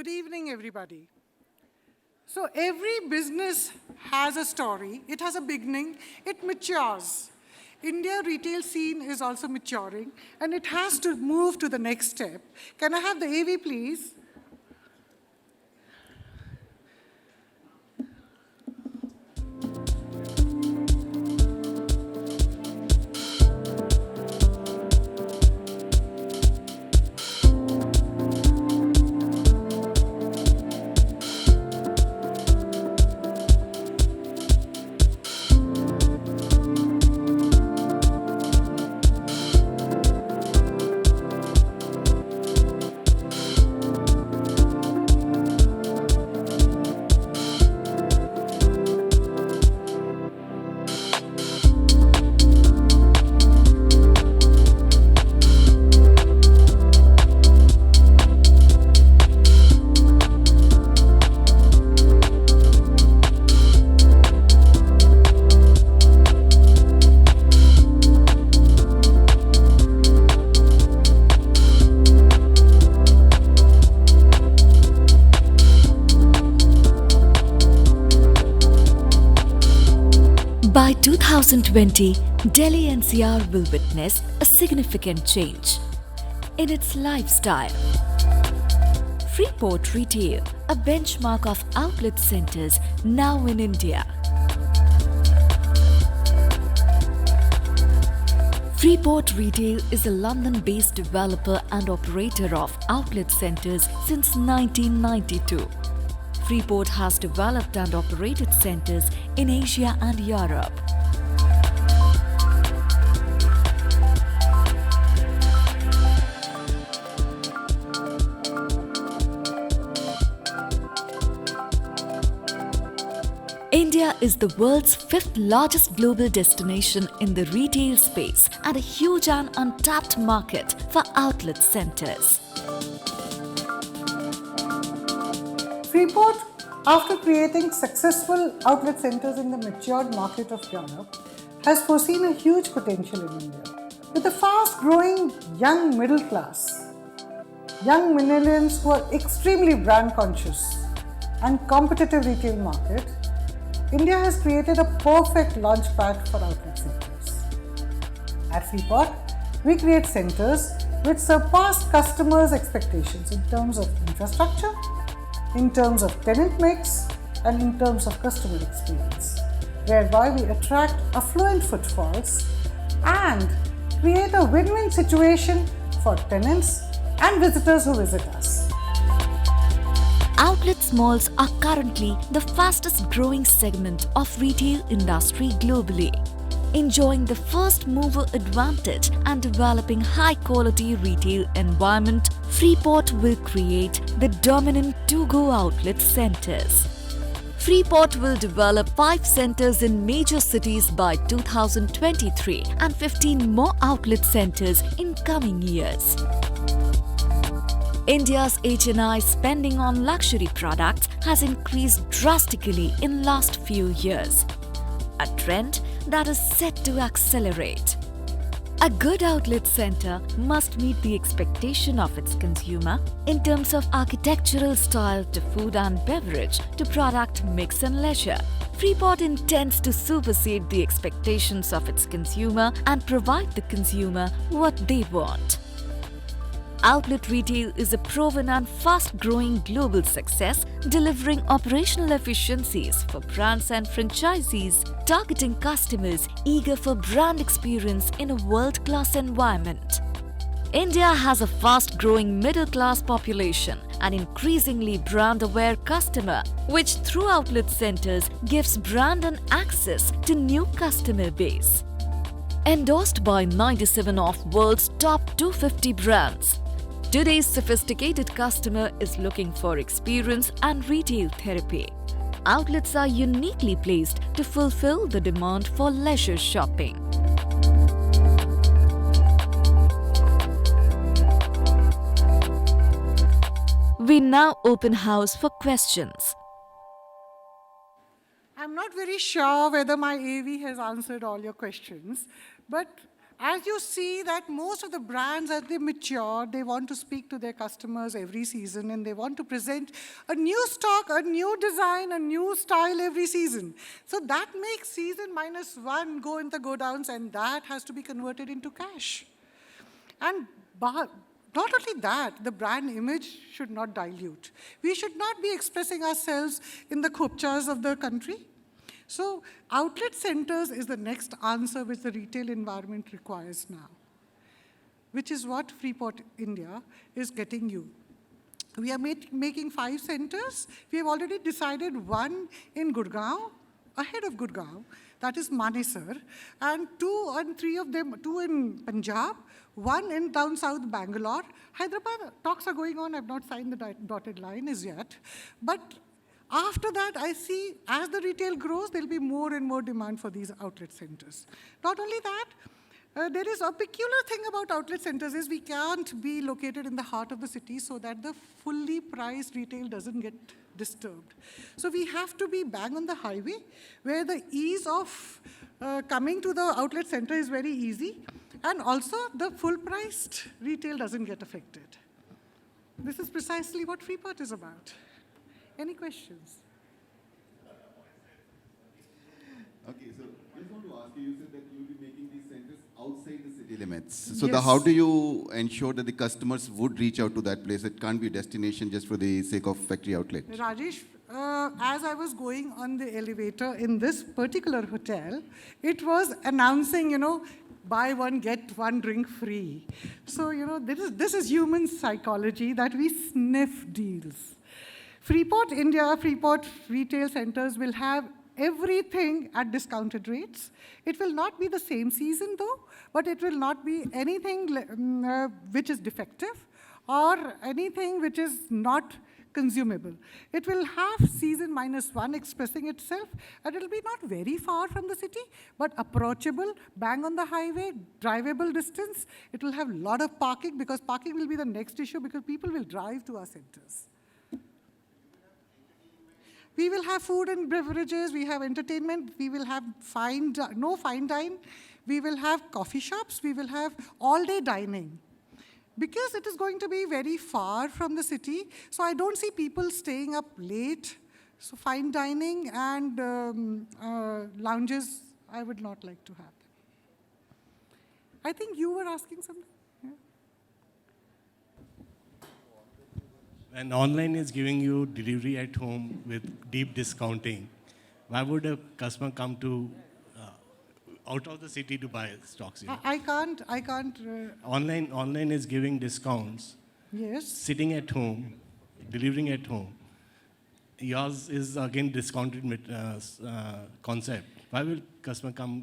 Good evening, everybody. So every business has a story. It has a beginning. It matures. India retail scene is also maturing, and it has to move to the next step. Can I have the AV, please? By 2020, Delhi NCR will witness a significant change in its lifestyle. Freeport Retail, a benchmark of outlet centers now in India. Freeport Retail is a London-based developer and operator of outlet centers since 1992. Freeport has developed and operated centers in Asia and Europe. India is the world's fifth largest global destination in the retail space and a huge and untapped market for outlet centers. Freeport, after creating successful outlet centers in the matured market of Europe, has foreseen a huge potential in India. With a fast-growing young middle class, young millennials who are extremely brand conscious and competitive retail market, India has created a perfect launchpad for outlet centers. At Freeport, we create centers which surpass customers' expectations in terms of infrastructure, in terms of tenant mix, and in terms of customer experience, whereby we attract affluent footfalls and create a win-win situation for tenants and visitors who visit us. Outlet malls are currently the fastest growing segment of retail industry globally. Enjoying the first mover advantage and developing high quality retail environment, Freeport will create the dominant to-go outlet centers. Freeport will develop 5 centers in major cities by 2023 and 15 more outlet centers in coming years. India's HNI spending on luxury products has increased drastically in last few years, a trend that is set to accelerate. A good outlet center must meet the expectation of its consumer in terms of architectural style to food and beverage to product mix and leisure. Freeport intends to supersede the expectations of its consumer and provide the consumer what they want. Outlet retail is a proven and fast-growing global success, delivering operational efficiencies for brands and franchisees, targeting customers eager for brand experience in a world-class environment. India has a fast-growing middle-class population, an increasingly brand-aware customer, which through outlet centers gives brand and access to new customer base. Endorsed by 97 of world's top 250 brands, today's sophisticated customer is looking for experience and retail therapy. Outlets are uniquely placed to fulfill the demand for leisure shopping. We now open house for questions. I'm not very sure whether my AV has answered all your questions, but as you see that most of the brands, as they mature, they want to speak to their customers every season, and they want to present a new stock, a new design, a new style every season. So that makes season -1 go in the godowns, and that has to be converted into cash. And not only that, the brand image should not dilute. We should not be expressing ourselves in the khopchas of the country. So outlet centers is the next answer which the retail environment requires now, which is what Freeport India is getting you. We are making 5 centers. We have already decided 1 in Gurgaon, ahead of Gurgaon, that is Manesar, and 2 and 3 of them, 2 in Punjab, 1 in down south Bangalore. Hyderabad, talks are going on. I've not signed the dotted line as yet. But after that, I see as the retail grows, there'll be more and more demand for these outlet centers. Not only that, there is a peculiar thing about outlet centers is we can't be located in the heart of the city so that the fully priced retail doesn't get disturbed. So we have to be bang on the highway where the ease of coming to the outlet center is very easy, and also the full-priced retail doesn't get affected. This is precisely what Freeport is about. Any questions? Okay, so I just want to ask you, you said that you'll be making these centers outside the city limits. So Yes. how do you ensure that the customers would reach out to that place? It can't be a destination just for the sake of factory outlet. Rajesh, as I was going on the elevator in this particular hotel, it was announcing, buy one, get one drink free. So, this is human psychology that we sniff deals. Freeport India, Freeport Retail Centers will have everything at discounted rates. It will not be the same season though, but it will not be anything which is defective or anything which is not consumable. It will have season -1 expressing itself, and it will be not very far from the city, but approachable, bang on the highway, drivable distance. It will have a lot of parking, because parking will be the next issue, because people will drive to our centers. We will have food and beverages, we have entertainment, we will have no fine dine, we will have coffee shops, we will have all-day dining. Because it is going to be very far from the city, so I don't see people staying up late. So fine dining and lounges, I would not like to have them. I think you were asking something? When online is giving you delivery at home with deep discounting, why would a customer come to out of the city to buy stocks? I can't. Online is giving discounts. Yes. Sitting at home, delivering at home. Yours is again discounted concept. Why will customer come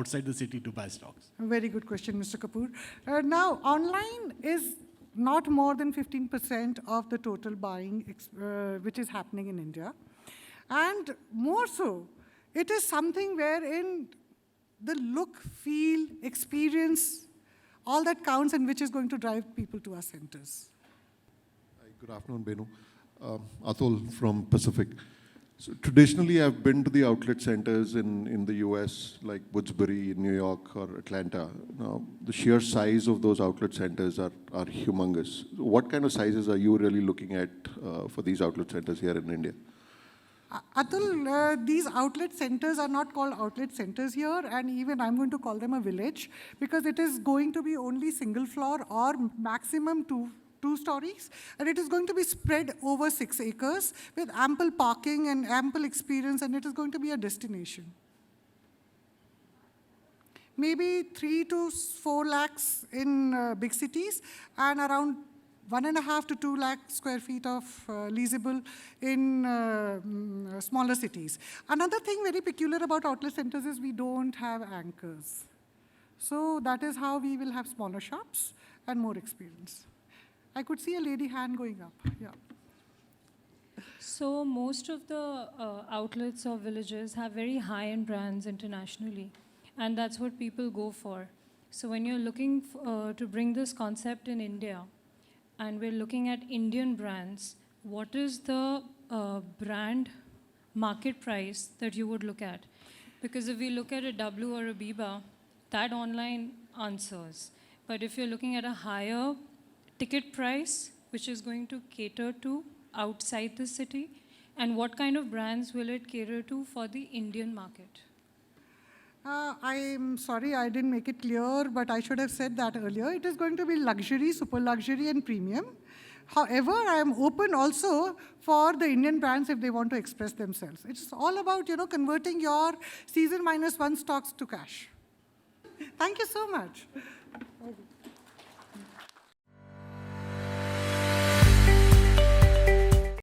outside the city to buy stocks? A very good question, Mr. Kapoor. Now, online is not more than 15% of the total buying which is happening in India. And more so, it is something wherein the look, feel, experience, all that counts, and which is going to drive people to our centers. Hi, good afternoon, Benu. Atul from Pacific. So traditionally, I've been to the outlet centers in the US, like Woodsbury in New York or Atlanta. Now, the sheer size of those outlet centers are humongous. What kind of sizes are you really looking at for these outlet centers here in India? Atul, these outlet centers are not called outlet centers here, and even I'm going to call them a village, because it is going to be only single floor or maximum two stories, and it is going to be spread over 6 acres with ample parking and ample experience, and it is going to be a destination. Maybe 3 to 4 lakhs in big cities, and around 1.5 to 2 lakh square feet of leasable in smaller cities. Another thing very peculiar about outlet centers is we don't have anchors. So that is how we will have smaller shops and more experience. I could see a lady hand going up. Yeah. So most of the outlets or villages have very high-end brands internationally, and that's what people go for. So when you're looking to bring this concept in India, and we're looking at Indian brands, what is the brand market price that you would look at? Because if we look at a W or a Biba, that online answers. But if you're looking at a higher ticket price, which is going to cater to outside the city, and what kind of brands will it cater to for the Indian market? I'm sorry I didn't make it clear, but I should have said that earlier. It is going to be luxury, super luxury, and premium. However, I am open also for the Indian brands if they want to express themselves. It's all about, converting your season -1 stocks to cash. Thank you so much.